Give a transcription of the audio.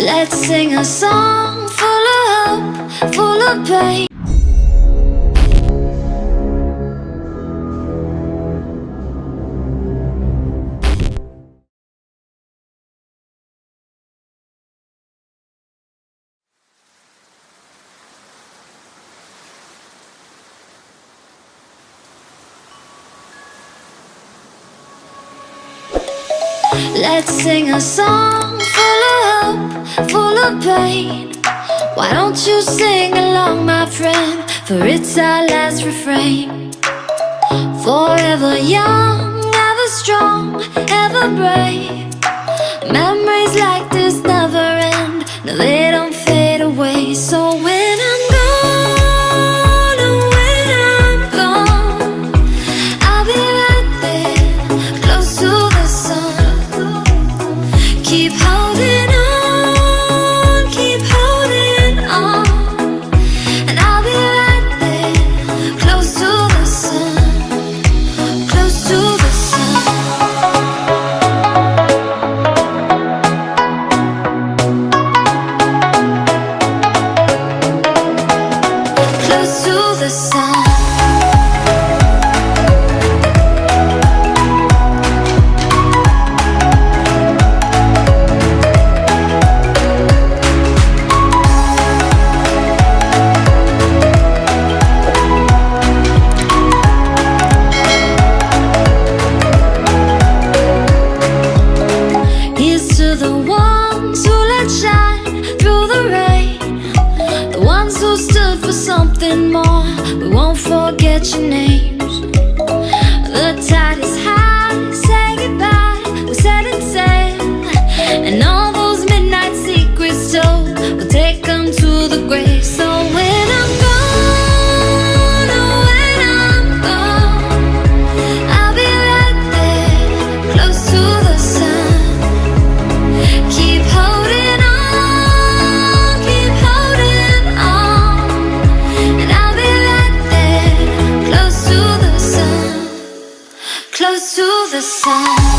Let's sing a song full of hope, full of pain. Let's sing a song full of hope, full of pain. Why don't you sing along, my friend? For it's our last refrain. Forever young, ever strong, ever brave. Memories like this never end. No, they don't fade away. So when I'm gone, oh, when I'm gone, I'll be right there, close to the sun. Keep holding on, keep holding on, and I'll be right there, close to the sun, close to the sun. Close to the sun. Here's to the ones who let shine through the rain, the ones who stood for something more. We won't forget your names. The tide is high, say goodbye, we set it sail, and all those midnight secrets told, we'll take them to the grave. So when I'm gone, oh, when I'm gone, I'll be right there, close to the sun. Keep holding on, and I'll be right there, close to the sun, close to the sun.